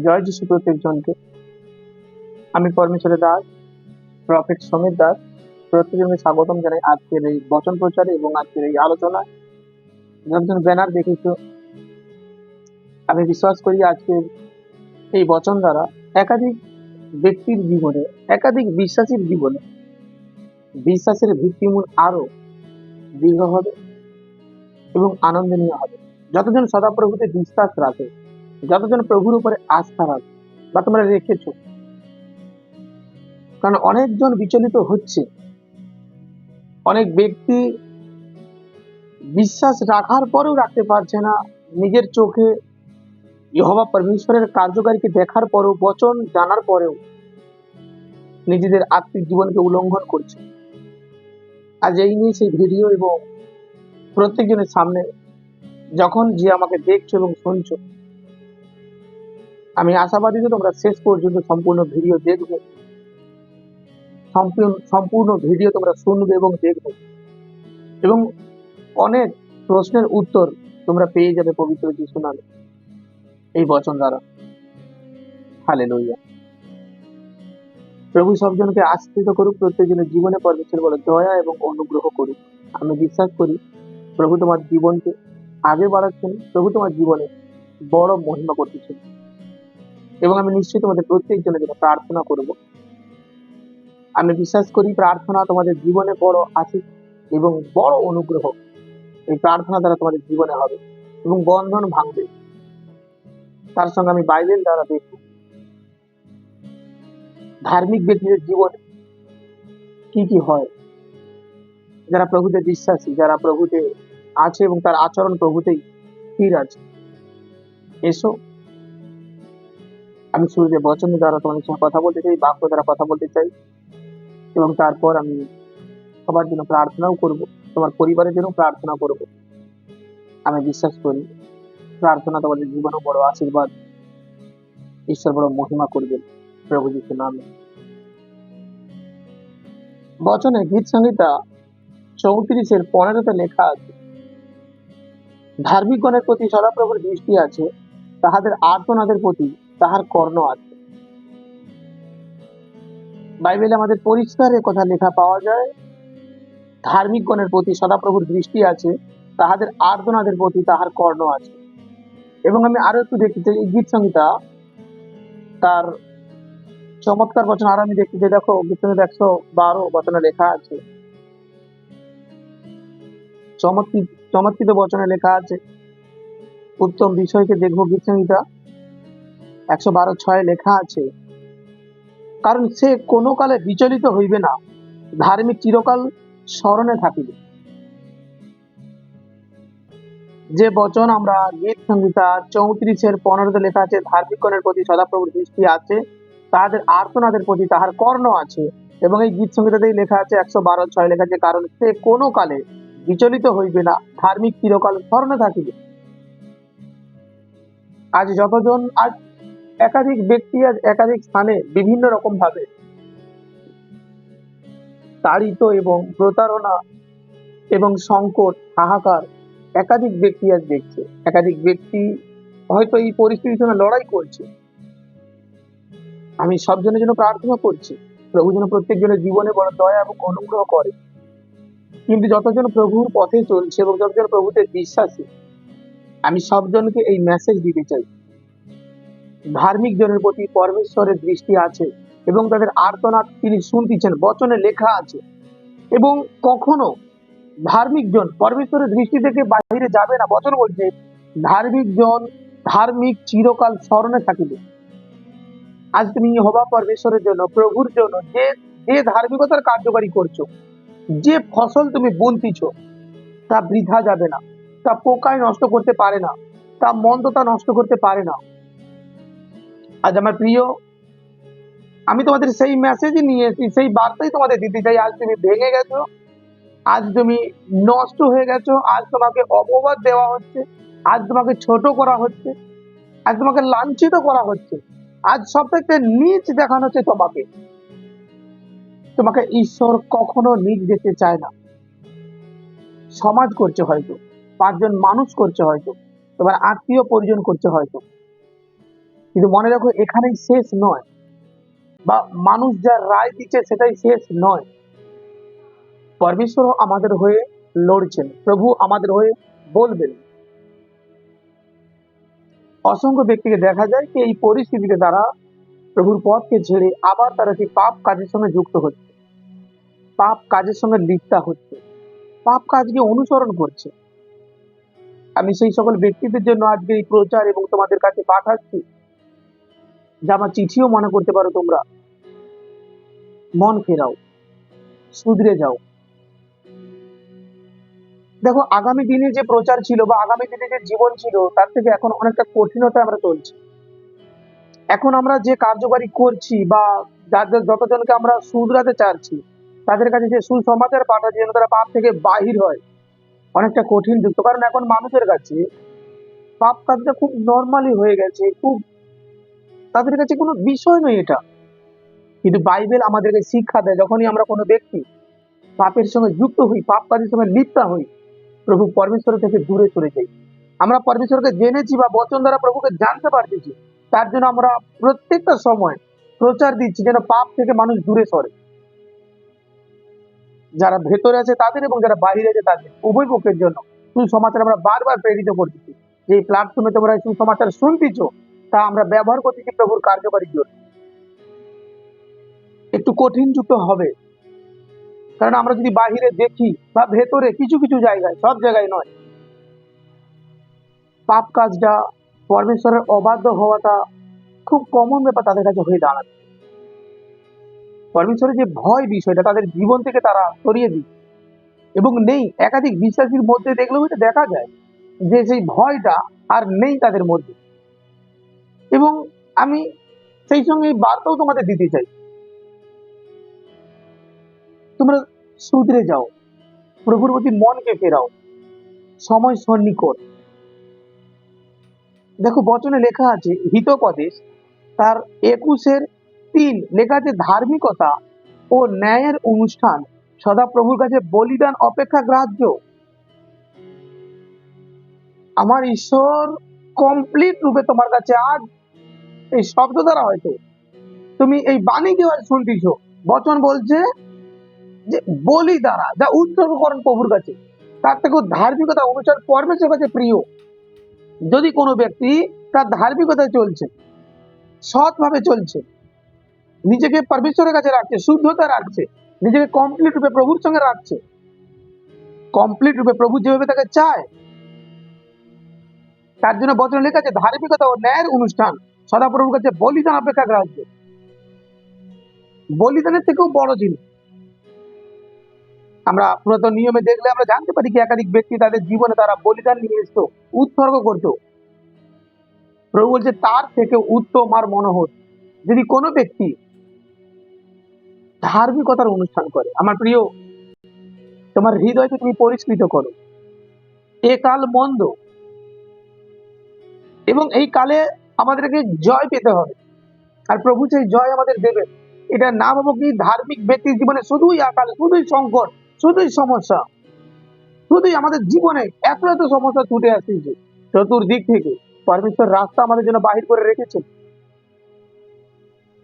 জয় যিশু প্রত্যেকজনকে। আমি পরমেশ্বরের দাস, প্রফেট সমীর দাস। প্রত্যেকজনকে স্বাগতম জানাই আজকের এই বচন প্রচারে এবং আজকের এই আলোচনায়। যতজন ব্যানার দেখেছো, আমি বিশ্বাস করি আজকের এই বচন দ্বারা একাধিক ব্যক্তির জীবনে, একাধিক বিশ্বাসীর জীবনে বিশ্বাসের ভিত্তিমূল আরো দৃঢ় হবে এবং আনন্দনীয় হবে। যতজন সদাপ্রভুতে বিশ্বাস রাখে, যতজন প্রভুর উপরে আস্থা রাখে বা তোমরা রেখেছো, কারণ অনেকজন বিচলিত হচ্ছে। অনেক ব্যক্তি বিশ্বাস রাখার পরেও রাখতে পারছে না, নিজের চোখে ইহোবা পরমেশ্বরের কার্যকারীকে দেখার পরেও, বচন জানার পরেও নিজেদের আত্মিক জীবনকে উল্লঙ্ঘন করছে। আজ এই নিয়ে সেই ভিডিও এবং প্রত্যেকজনের সামনে যখন যে আমাকে দেখছো এবং শুনছো, আমি আশাবাদী যে তোমরা শেষ পর্যন্ত সম্পূর্ণ ভিডিও দেখবে, সম্পূর্ণ ভিডিও তোমরা শুনবে এবং দেখবে, এবং অনেক প্রশ্নের উত্তর তোমরা পেয়ে যাবে পবিত্র যিশু নামে এই বচন দ্বারা। হালেলুয়া। প্রভু সবজনকে আশ্রিত করুক, প্রত্যেকজনের জীবনে পরমেশ্বর বলে দয়া এবং অনুগ্রহ করুক। আমি বিশ্বাস করি প্রভু তোমার জীবনকে আগে বাড়াচ্ছেন, প্রভু তোমার জীবনে বড় মহিমা করতেছেন, এবং আমি নিশ্চয়ই তোমাদের প্রত্যেকজনের জন্য প্রার্থনা করব। আমি বিশ্বাস করি প্রার্থনা তোমাদের জীবনে বড় আশীষ এবং বড় অনুগ্রহ এই প্রার্থনা দ্বারা তোমাদের জীবনে হবে এবং বন্ধন ভাঙবে। তার সঙ্গে আমি বাইবেল দ্বারা দেখব ধার্মিক ব্যক্তিদের জীবনে কি কি হয়, যারা প্রভুতে বিশ্বাসী, যারা প্রভুতে আছে এবং তার আচরণ প্রভুতেই স্থির আছে। এসো, আমি শুরুতে বচন দ্বারা তোমাদের সঙ্গে কথা বলতে চাই, বাক্য দ্বারা কথা বলতে চাই, এবং তারপর আমি সবার জন্য প্রার্থনাও করব, তোমার পরিবারের জন্য প্রার্থনা করব। আমি বিশ্বাস করি প্রার্থনা তোমাদের জীবনে বড় আশীর্বাদ, ঈশ্বর বড় মহিমা করবেন প্রভু যিশু নামে। বচনে গীত সংহিতা 34:15 লেখা আছে, ধার্মিকগণের প্রতি সদাপ্রভুর দৃষ্টি আছে, তাহাদের আর্তনাদের প্রতি তাহার কর্ণ আছে। বাইবেলে আমাদের পরিষ্কার কথা লেখা পাওয়া যায়, ধার্মিকগণের প্রতি সদাপ্রভুর দৃষ্টি আছে, তাহাদের আর্তনাদের প্রতি তাহার কর্ণ আছে। এবং আমি আরো একটু দেখতে চাই এই গীত সংহিতা তার চমৎকার বচন আরো আমি দেখতে চাই। দেখো গীত সংহিতা 112 বচনে লেখা আছে, চমৎকৃত বচনে লেখা আছে, উত্তম বিষয়কে দেখবো। গীত সংহিতা 112:6 লেখা আছে, কারণ সে কোনো কালে বিচলিত হইবে না, ধার্মিক চিরকাল স্মরণে থাকিবে। যে বচন আমরা গীত সংহিতা 34:15 লেখা আছে, ধার্মিকগণের প্রতি সদাপ্রভুর দৃষ্টি আছে, তাহাদের আর্তনাদের প্রতি তাহার কর্ণ আছে। এবং এই গীত সংহিতাতেই লেখা আছে 112:6 লেখা আছে, কারণ সে কোনো কালে বিচলিত হইবে না, ধার্মিক চিরকাল স্মরণে থাকিবে। আজ যতজন, আজ একাধিক ব্যক্তি আজ একাধিক স্থানে বিভিন্ন রকম ভাবে তাড়িত এবং প্রতারণা এবং সংকট, হাহাকার একাধিক ব্যক্তি আজ দেখছে। একাধিক ব্যক্তি হয়তো এই পরিস্থিতির জন্য লড়াই করছে। আমি সব জনের জন্য প্রার্থনা করছি, প্রভু যেন প্রত্যেকজনের জীবনে বড় দয়া এবং অনুগ্রহ করে। কিন্তু যতজন প্রভুর পথে চলছে এবং যতজন প্রভুতে বিশ্বাসী, আমি সবজনকে এই মেসেজ দিতে চাই, ধার্মিক জনের প্রতি পরমেশ্বরের দৃষ্টি আছে এবং তাদের আর্তনাদ তিনি শুনতেছেন, বচনে লেখা আছে। এবং কখনো ধার্মিক জন পরমেশ্বরের দৃষ্টি থেকে বাহিরে যাবে না। বচন বলছে ধার্মিক জন ধার্মিক চিরকাল স্মরণে থাকিবে। আজ তুমি ইহোবা পরমেশ্বরের জন্য, প্রভুর জন্য যে যে ধার্মিকতার কার্যকারী করছো, যে ফসল তুমি বুনতিছ, তা বৃথা যাবে না, তা পোকায় নষ্ট করতে পারে না, তা মন্দতা নষ্ট করতে পারে না। আজ আমার প্রিয়, আমি তোমাদের সেই মেসেজই নিয়ে এসেছি, সেই বার্তাই তোমাদের দিতে চাই। আজ তুমি ভেঙে গেছো, আজ তুমি নষ্ট হয়ে গেছো, আজ তোমাকে অপবাদ দেওয়া হচ্ছে, আজ তোমাকে ছোট করা হচ্ছে, আজ তোমাকে লাঞ্ছিত করা হচ্ছে, আজ সব থেকে নিচ দেখানো হচ্ছে তোমাকে। তোমাকে ঈশ্বর কখনো নিচ দেখতে চায় না। সমাজ করছে হয়তো, 5 জন মানুষ করছে হয়তো, তোমার আত্মীয় পরিজন করছে হয়তো, কিন্তু মনে রাখো এখানেই শেষ নয়, বা মানুষ যা রায় দিচ্ছে সেটাই শেষ নয়। পরমেশ্বরও আমাদের হয়ে লড়ছেন, প্রভু আমাদের হয়ে বলবেন। অসংখ্য ব্যক্তিকে দেখা যায় যে এই পরিস্থিতিতে তারা প্রভুর পথকে ছেড়ে আবার তারা সেই পাপ কাজের সঙ্গে যুক্ত হচ্ছে, পাপ কাজের সঙ্গে লিপ্তা হচ্ছে, পাপ কাজকে অনুসরণ করছে। আমি সেই সকল ব্যক্তিদের জন্য আজকে এই প্রচার এবং তোমাদের কাছে পাঠাচ্ছি, যা আমার চিঠিও মনে করতে পারো তোমরা। মন ফেরাও, শুধরে যাও। দেখো আগামী দিনে যে প্রচার ছিল বা আগামী দিনে যে জীবন ছিল তার থেকে এখন অনেকটা কঠিনতা আমরা চলছি। এখন আমরা যে কার্যকারী করছি বা যাদের যতজনকে আমরা শুধরাতে চাচ্ছি তাদের কাছে যে সুসমাচার পাঠাচ্ছি যেন তারা পাপ থেকে বাহির হয়, অনেকটা কঠিন যুক্ত। কারণ এখন মানুষের কাছে পাপ কাজটা খুব নর্মালি হয়ে গেছে, খুব তাদের কাছে কোনো বিষয় নয় এটা। কিন্তু বাইবেল আমাদেরকে শিক্ষা দেয়, যখনই আমরা কোনো ব্যক্তি পাপের সঙ্গে যুক্ত হই, পাপ কাজের সঙ্গে লিপ্ত হই, প্রভু পরমেশ্বর থেকে দূরে সরে যাই। আমরা পরমেশ্বরকে জেনেছি বা বচন দ্বারা প্রভুকে জানতে পারতেছি, তার জন্য আমরা প্রত্যেকটা সময় প্রচার দিচ্ছি যেন পাপ থেকে মানুষ দূরে সরে। যারা ভেতরে আছে তাদের এবং যারা বাইরে আছে তাদের, উভয় পক্ষের জন্য সুসমাচার আমরা বারবার প্রেরিত করতেছি। যে প্ল্যাটফর্মে তোমরা এই সুসমাচার শুনতেছ তা আমরা ব্যবহার করতেছি প্রভুর কার্যকারীর জন্য। একটু কঠিন যুক্ত হবে, কারণ আমরা যদি বাহিরে দেখি বা ভেতরে কিছু কিছু জায়গায়, সব জায়গায় নয়, পাপ কাজটা, পরমেশ্বরের অবাধ্য হওয়াটা খুব কমন ব্যাপার তাদের কাছে হয়ে দাঁড়াচ্ছে। পরমেশ্বরের যে ভয় বিষয়টা তাদের জীবন থেকে তারা সরিয়ে দিচ্ছে এবং নেই। একাধিক বিশ্বাসীর মধ্যে দেখলেও এটা দেখা যায় যে সেই ভয়টা আর নেই তাদের মধ্যে। এবং আমি সেই সঙ্গে এই বার্তাও তোমাদের দিতে চাই, তোমরা শুধরে যাও, প্রভুর প্রতি মনকে ফেরাও, সময় সন্নিকট। দেখো বচনে লেখা আছে হিতোপদেশ তার 21-3 লেখা আছে, ধার্মিকতা ও ন্যায়ের অনুষ্ঠান সদা প্রভুর কাছে বলিদান অপেক্ষা গ্রাহ্য। আমার ঈশ্বর কমপ্লিট রূপে তোমার কাছে আজ এই শব্দ দ্বারা হয়তো তুমি এই বাণীকে শুনতেছ, বচন বলছে যে বলি দ্বারা যা উৎসর্গ করেন প্রভুর কাছে, তার থেকেও ধার্মিকতা অনুসার পরমেশ্বরের কাছে প্রিয়। যদি কোনো ব্যক্তি তার ধার্মিকতায় চলছে, সৎভাবে চলছে, নিজেকে পরমেশ্বরের কাছে রাখছে, শুদ্ধতা রাখছে, নিজেকে কমপ্লিট রূপে প্রভুর সঙ্গে রাখছে, কমপ্লিট রূপে প্রভু যেভাবে তাকে চায়, তার জন্য বচনে লেখা আছে ধার্মিকতা ও ন্যায়ের অনুষ্ঠান সদা প্রভুর কাছে বলিদান অপেক্ষা গ্রাহ্য। বলিদানের থেকেও বড় জিনিস আমরা পুরাতন নিয়মে দেখলে আমরা জানতে পারি কি একাধিক ব্যক্তি তাদের জীবনে তারা বলিদান নিয়ে এসতো, উৎসর্গ করতো। প্রভু বলছে তার থেকে উত্তম আর মনোহর যদি কোনো ব্যক্তি ধার্মিকতার অনুষ্ঠান করে। আমার প্রিয়, তোমার হৃদয়কে তুমি পরিষ্কৃত করো। এ কাল মন্দ এবং এই কালে আমাদেরকে জয় পেতে হবে, আর প্রভু সেই জয় আমাদের দেবেন। এটা না ভাবো কি ধার্মিক ব্যক্তির জীবনে শুধুই আকাল, শুধুই সংকট, শুধুই সমস্যা, শুধুই আমাদের জীবনে এত এত সমস্যা ছুটে আসছে চতুর্দিক থেকে। পরমেশ্বর রাস্তা আমাদের জন্য বাহির করে রেখেছেন,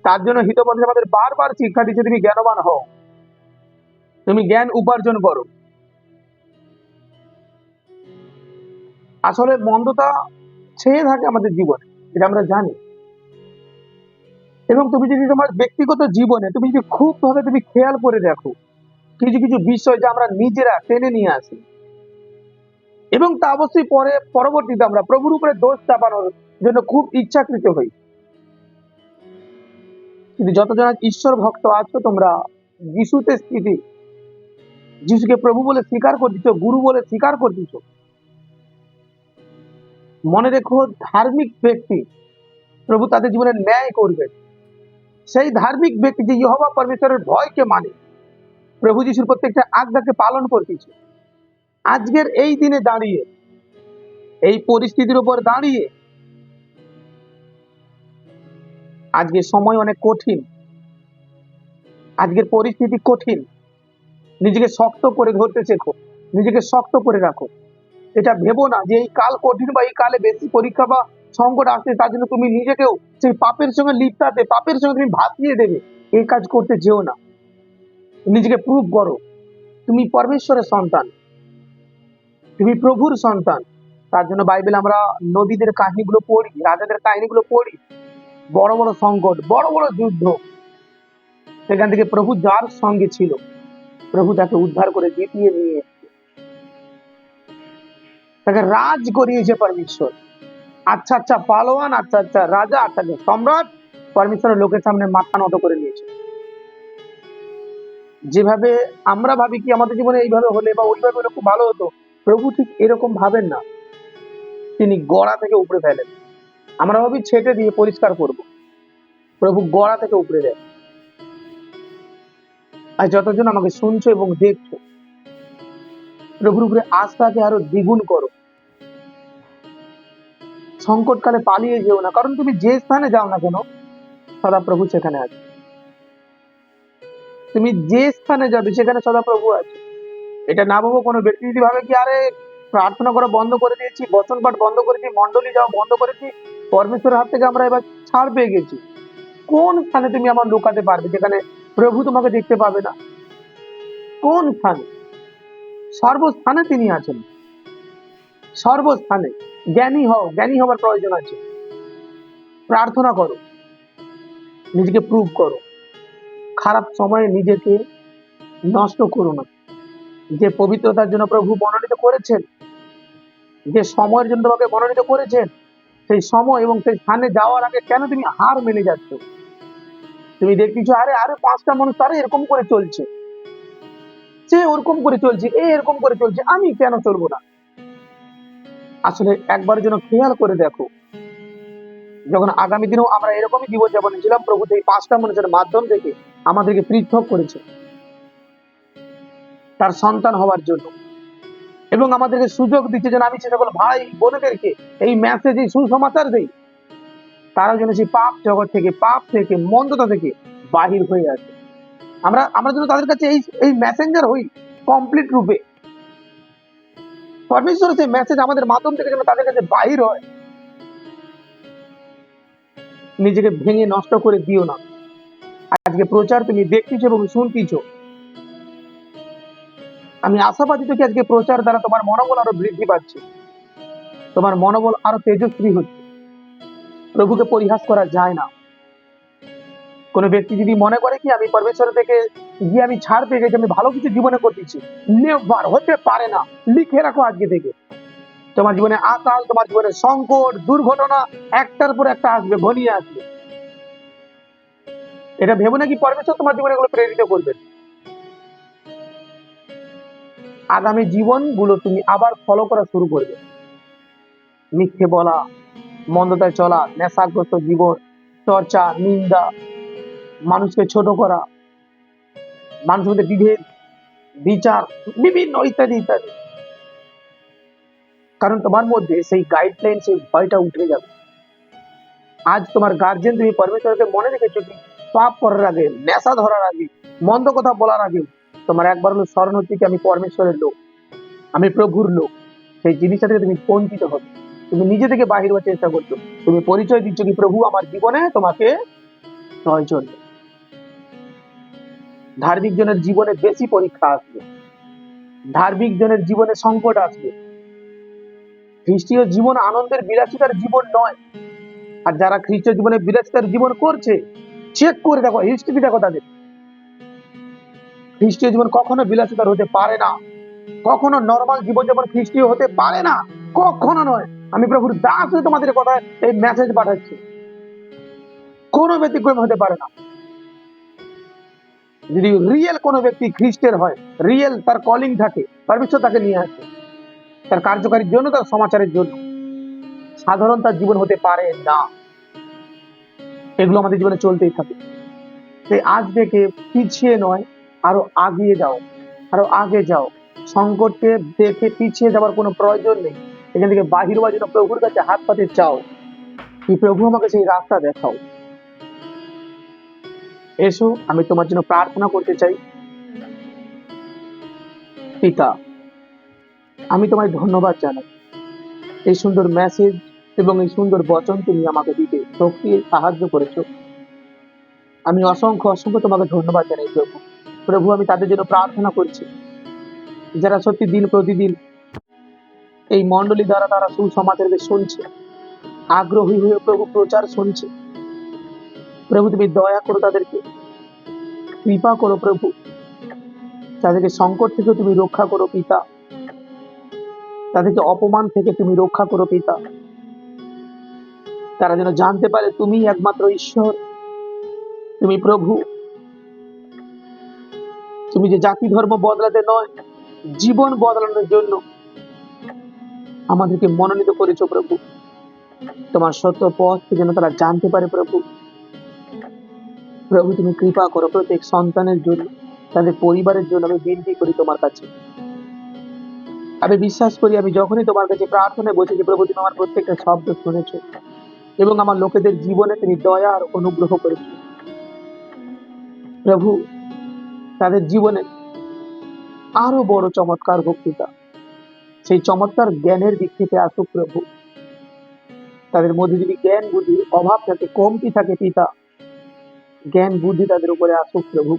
তার জন্য হিতোপদেশ আমাদের বারবার শিক্ষা দিচ্ছে তুমি জ্ঞানবান হও, তুমি জ্ঞান উপার্জন করো। আসলে মন্দতা ছেয়ে থাকে আমাদের জীবনে, এটা আমরা জানি। এবং তুমি যদি তোমার ব্যক্তিগত জীবনে তুমি যদি খুব ভাবে তুমি খেয়াল করে দেখো কিছু কিছু বিষয় যা আমরা নিজেরা টেনে নিয়ে আসি, এবং তা অবশ্যই পরবর্তীতে আমরা প্রভুর উপরে দোষ চাপানোর জন্য খুব ইচ্ছাকৃত হই। কিন্তু যতজন ঈশ্বর ভক্ত আছো তোমরা যিশুতে স্থিতি, যিশুকে প্রভু বলে স্বীকার করতেছ, গুরু বলে স্বীকার করতেছ, মনে রেখো ধার্মিক ব্যক্তি প্রভু তাদের জীবনে ন্যায় করবেন। সেই ধার্মিক ব্যক্তি যে ইহোবা পরমেশ্বরের ভয়কে মানে, প্রভু যিশুর প্রত্যেকটা আজ্ঞাকে পালন করতেছে, আজকের এই দিনে দাঁড়িয়ে, এই পরিস্থিতির উপর দাঁড়িয়ে, আজকে সময় অনেক কঠিন, আজকের পরিস্থিতি কঠিন, নিজেকে শক্ত করে ধরতে শেখো, নিজেকে শক্ত করে রাখো। এটা ভেবো না যে এই কাল কঠিন বা এই কালে বেশি পরীক্ষা বা সংকট আসছে, তার জন্য তুমি নিজেকেও সেই পাপের সঙ্গে লিপ্তাতে, পাপের সঙ্গে তুমি ভাসিয়ে দেবে, এই কাজ করতে যেও না। নিজেকে প্রুভ করো তুমি পরমেশ্বরের সন্তান, তুমি প্রভুর সন্তান। তার জন্য বাইবেলে আমরা নবীদের কাহিনীগুলো পড়ি, রাজাদের কাহিনীগুলো পড়ি, বড় বড় সংকট, বড় বড় যুদ্ধ, সেখান থেকে প্রভু যার সঙ্গে ছিল, প্রভু তাকে উদ্ধার করে জিতিয়ে নিয়ে এসেছে, তাকে রাজ করিয়েছে পরমেশ্বর। আচ্ছা আচ্ছা পালোয়ান, আচ্ছা আচ্ছা রাজা, আচ্ছা আচ্ছা সম্রাট, পরমেশ্বরের লোকের সামনে মাথা নত করে নিয়েছে। যেভাবে আমরা ভাবি কি আমাদের জীবনে এইভাবে হলে বা ওইভাবে হলে খুব ভালো হতো, প্রভু ঠিক এরকম ভাবেন না। তিনি গড়া থেকে উপরে ফেলেন। আমরা ভাবি ছেটে দিয়ে পরিষ্কার করব, প্রভু গড়া থেকে উপরে দেয়। আর যতজন আমাকে শুনছো এবং দেখছো, প্রভুর উপরে আস্থাকে আরো দ্বিগুণ করো। সংকটকালে পালিয়ে যেও না, কারণ তুমি যে স্থানে যাও না কেন, সদা প্রভু সেখানে আছে। তুমি যে স্থানে যাবে সেখানে সদা প্রভু আছে। এটা না ভাবো কোনো ব্যক্তি যদি ভাবে কি আরে প্রার্থনা করা বন্ধ করে দিয়েছি, বচন পাঠ বন্ধ করেছি, মন্ডলী যাওয়া বন্ধ করেছি, পরমেশ্বরের হাত থেকে আমরা এবার ছাড় পেয়ে গেছি, কোন স্থানে তুমি আমার লুকাতে পারবে যেখানে প্রভু তোমাকে দেখতে পাবে না? কোন স্থানে? সর্বস্থানে তিনি আছেন, সর্বস্থানে। জ্ঞানী হও, জ্ঞানী হবার প্রয়োজন আছে। প্রার্থনা করো, নিজেকে প্রুভ করো, খারাপ সময়ে নিজেকে নষ্ট করো না। যে পবিত্রতার জন্য প্রভু মনোনীত করেছেন, যে সময়ের জন্য তোমাকে মনোনীত করেছেন, সেই সময় এবং সেই স্থানে যাওয়ার আগে কেন তুমি হার মেনে যাচ্ছ? তুমি দেখতেছো আরে আরে 5টা মানুষ তারা এরকম করে চলছে, সে ওরকম করে চলছে, এ এরকম করে চলছে, আমি কেন চলবো না? আসলে একবার যেন খেয়াল করে দেখো, যখন আগামী দিনেও আমরা এরকমই জীবনযাপনে ছিলাম, প্রভু এই 5টা মানুষের মাধ্যম থেকে আমাদেরকে পৃথক করেছে তার সন্তান হওয়ার জন্য, এবং আমাদেরকে সুযোগ দিচ্ছে যেন আমি সে সকল ভাই বোনেদেরকে এই মেসেজ, এই সুসমাচার দেই, তারা যেন সেই পাপ জগৎ থেকে, পাপ থেকে, মন্দতা থেকে বাহির হয়ে আসে। আমরা আমরা যেন তাদের কাছে এই মেসেঞ্জার হই কমপ্লিট রূপে। পরমেশ্বরের সেই মেসেজ আমাদের মাধ্যম থেকে যেন তাদের কাছে বাহির হয়। নিজেকে ভেঙে নষ্ট করে দিও না। আজকে প্রচার তুমি দেখতেছো এবং শুনতেছো, আমি আশাবাদী থেকে আজকে প্রচার দ্বারা তোমার মনোবল আরো বৃদ্ধি পাচ্ছে, তোমার মনোবল আরো তেজস্বী হচ্ছে। প্রভুকে পরিহাস করা যায় না। কোনো ব্যক্তি যদি মনে করে কি আমি পরমেশ্বর থেকে গিয়ে আমি ছাড় পেয়ে গেছি, আমি ভালো কিছু জীবনে করতেছি, নেভার, হতে পারে না। লিখে রাখো আজকে থেকে, তোমার জীবনে আকাল, তোমার জীবনে সংকট, দুর্ঘটনা একটার পর একটা আসবে, ঘনিয়ে আসবে। এটা ভেবো নাকি পরমেশ্বর তোমার জীবনে এগুলো প্রেরিত করবেন। আগামী জীবনগুলো তুমি আবার ফলো করা শুরু করবে। মিথ্যে বলা, মন্দতায় চলা, নেশাগ্রস্ত জীবন, চর্চা, নিন্দা, মানুষকে ছোট করা, মানুষের মধ্যে বিভেদ, বিচার, বিভিন্ন ইত্যাদি ইত্যাদি। কারণ তোমার মধ্যে সেই গাইডলাইন, সেই ভয়টা উঠে যাবে। আজ তোমার গার্জেন, তুমি পরমেশ্বরকে মনে রেখেছো কি পাপ করার আগে, নেশা ধরার আগে, মন্দ কথা বলার আগে তোমার একবার হলো স্মরণ হচ্ছে কি আমি পরমেশ্বরের লোক, আমি প্রভুর লোক। সেই জিনিসটা থেকে তুমি বঞ্চিত হবে। তুমি নিজে থেকে বাহির হওয়ার চেষ্টা করছো, তুমি পরিচয় দিচ্ছ কি প্রভু আমার জীবনে তোমাকে প্রয়োজন। ধার্মিক জনের জীবনে বেশি পরীক্ষা আসবে, ধার্মিক জনের জীবনে সংকট আসবে। খ্রিস্টীয় জীবন আনন্দের বিলাসিতার জীবন নয়। আর যারা খ্রিস্টীয় জীবনে বিলাসিতার জীবন করছে, চেক করে দেখো, হিস্ট্রি দেখো তাদের। খ্রিস্টীয় জীবন কখনো বিলাসিতার হতে পারে না, কখনো নর্মাল জীবনযাপন খ্রিস্টীয় হতে পারে না, কখনো নয়। আমি প্রভুর দাস হয়ে তোমাদের কথা এই মেসেজ পাঠাচ্ছি, কোনো ব্যতিক্রম হতে পারে না। যদি রিয়েল কোনো ব্যক্তি খ্রিস্টের হয়, রিয়েল তার কলিং থাকে, পরমেশ্বর তাকে নিয়ে আসে তার কার্যকারীর জন্য, তার সমাচারের জন্য। সাধারণ তার জীবন হতে পারে না। এগুলো আমাদের জীবনে চলতেই থাকে। সে আজ থেকে পিছিয়ে নয়, আরো আগিয়ে যাও, আরো আগে যাও। সংকটকে দেখে পিছিয়ে যাওয়ার কোনো প্রয়োজন নেই। এখান থেকে বাহির হওয়ার জন্য প্রভুর কাছে হাত পাতে চাও কি প্রভু আমাকে সেই রাস্তা দেখাও। এসো, আমি তোমার জন্য প্রার্থনা করতে চাই। পিতা, আমি তোমায় ধন্যবাদ জানাই এই সুন্দর মেসেজ এবং এই সুন্দর বচন তুমি আমাকে দিতে শক্তি সাহায্য করেছো। আমি অসংখ্য অসংখ্য তোমাকে ধন্যবাদ জানাই প্রভু। প্রভু, আমি তাদের জন্য প্রার্থনা করছি যারা সত্যি দিন প্রতিদিন এই মণ্ডলী দ্বারা তারা সুসমাচারকে শুনছে, আগ্রহী হয়ে প্রভু প্রচার শুনছে। প্রভু, তুমি দয়া করো, তাদেরকে কৃপা করো প্রভু, তাদেরকে সংকট থেকে তুমি রক্ষা করো পিতা, তাদেরকে অপমান থেকে তুমি রক্ষা করো পিতা। তারা যেন জানতে পারে তুমি একমাত্র ঈশ্বর, তুমি প্রভু, তুমি যে জাতি ধর্ম বদলাতে নয়, জীবন বদলানোর জন্য আমাদেরকে মনোনীত করেছো প্রভু। তোমার সত্য পথ যেন তারা জানতে পারে প্রভু। প্রভু, তুমি কৃপা করো প্রত্যেক সন্তানের জন্য, তাদের পরিবারের জন্য আমি বিনতি করি তোমার কাছে। আমি বিশ্বাস করি আমি যখনই তোমার কাছে প্রার্থনায় বসেছি প্রভু, তুমি আমার প্রত্যেকটা শব্দ শুনেছো এবং আমার লোকেদের জীবনে তুমি দয়া আর অনুগ্রহ করেছো প্রভু। তাদের জীবনে আরো বড় চমৎকার হোক পিতা, সেই চমৎকার জ্ঞানের দিক থেকে আসুক প্রভু। তাদের মধ্যে যদি জ্ঞান বুদ্ধির অভাব থাকে, কমতি থাকে পিতা, জ্ঞান বুদ্ধি তাদের উপরে আসুক প্রভু।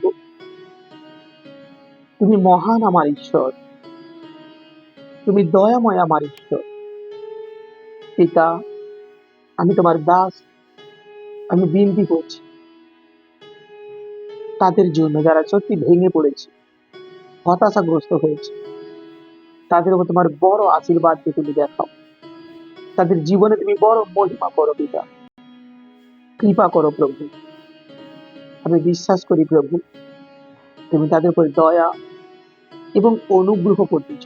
তুমি মহান আমার ঈশ্বর, তুমি দয়াময় আমার ঈশ্বর পিতা। আমি তোমার দাস, আমি বিনতি করছি তাদের জন্য যারা সত্যি ভেঙে পড়েছে, হতাশাগ্রস্ত হয়েছে। তাদের উপর তোমার বড় আশীর্বাদকে তুমি দেখাও, তাদের জীবনে তুমি বড় মহিমা করো পিতা, কৃপা করো প্রভু। আমি বিশ্বাস করি প্রভু, তুমি তাদের উপর দয়া এবং অনুগ্রহ করতেছ,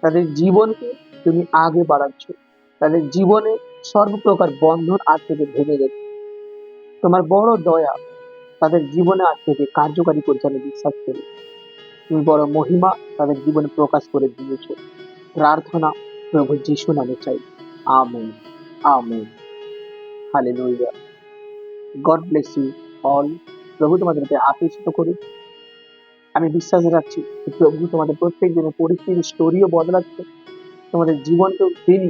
তাদের জীবনকে তুমি আগে বাড়াচ্ছ, তাদের জীবনে সর্বপ্রকার বন্ধন আজ থেকে ভেঙে গেছে। তোমার বড় দয়া তাদের জীবনে আজ থেকে কার্যকারী করছে, আমি বিশ্বাস করি। তুমি বড় মহিমা তাদের জীবনে প্রকাশ করে দিয়েছ। প্রার্থনা প্রভু যিশু নামে চাই, amen, amen, hallelujah. God bless you all. প্রভু তোমাদেরকে আশীর্বাদ করুন। আমি বিশ্বাস রাখছি যে প্রভু তোমাদের প্রত্যেক দিনের পরিস্থিতি স্টোরিও বদলাচ্ছে, তোমাদের জীবনকেও তিনি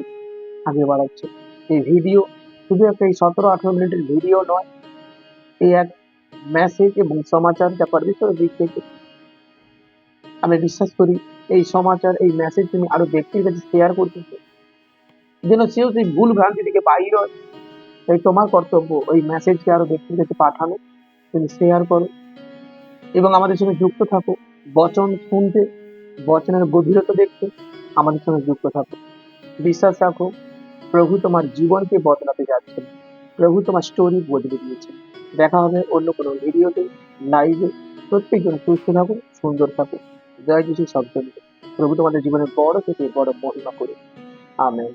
আগে বাড়াচ্ছে। এই ভিডিও শুধু একটা এই 17-18 মিনিটের ভিডিও নয়, এই এক মেসেজ এবং সমাচার যা পরমেশ্বরের দিক থেকে। আমি বিশ্বাস করি এই সমাচার, এই মেসেজ তুমি আরো ব্যক্তির কাছে শেয়ার করতেছো, যেন সেও সেই ভুল ভ্রান্তি থেকে বাইর হয়। তাই তোমার কর্তব্য ওই মেসেজকে আরো ব্যক্তির কাছে পাঠানো, তুমি শেয়ার করো এবং আমাদের সঙ্গে যুক্ত থাকো। বচন শুনতে, বচনের গভীরতা দেখতে আমাদের সঙ্গে যুক্ত থাকো। বিশ্বাস রাখো, প্রভু তোমার জীবনকে বদলাতে যাচ্ছেন, প্রভু তোমার স্টোরি বদলে দিয়েছেন। দেখা হবে অন্য কোনো ভিডিওতে, লাইভে। প্রত্যেকজন সুস্থ থাকো, সুন্দর থাকো। জয় যিশু শব্দ। প্রভু তোমাদের জীবনে বড় থেকে বড় মহিমা করুন। আমেন।